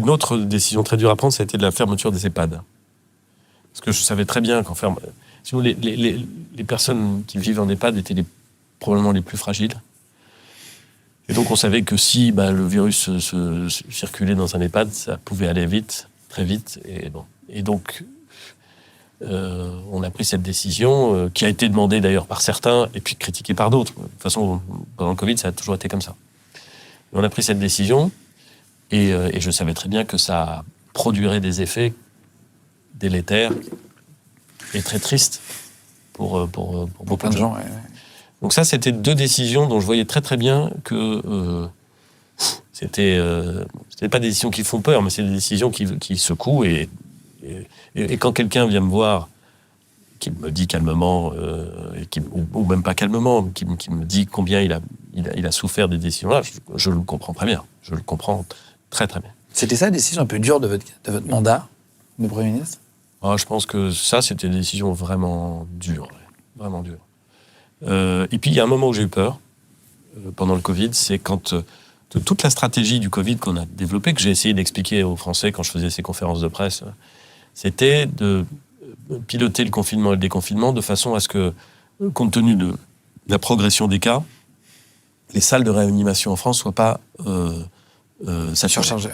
Une autre décision très dure à prendre, ça a été de la fermeture des EHPAD. Parce que je savais très bien qu'en ferme... Sinon, les personnes qui vivent en EHPAD étaient probablement les plus fragiles. Et donc, on savait que si le virus se circulait dans un EHPAD, ça pouvait aller vite, très vite. Et donc, on a pris cette décision, qui a été demandée d'ailleurs par certains, et puis critiquée par d'autres. De toute façon, pendant le Covid, ça a toujours été comme ça. On a pris cette décision, et je savais très bien que ça produirait des effets délétères et très tristes pour beaucoup de gens. Ouais. Donc ça, c'était 2 décisions dont je voyais très très bien que c'était pas des décisions qui font peur, mais c'est des décisions qui secouent. Et quand quelqu'un vient me voir, qui me dit calmement, ou même pas calmement, qui me dit combien il a souffert des décisions-là, je le comprends très bien. Je le comprends très très bien. C'était ça la décision un peu dure de votre mandat de Premier ministre? Je pense que ça, c'était une décision vraiment dure. Vraiment dure. Et puis, il y a un moment où j'ai eu peur, pendant le Covid, c'est quand de toute la stratégie du Covid qu'on a développée, que j'ai essayé d'expliquer aux Français quand je faisais ces conférences de presse, c'était de piloter le confinement et le déconfinement de façon à ce que, compte tenu de la progression des cas, les salles de réanimation en France ne soient pas saturées.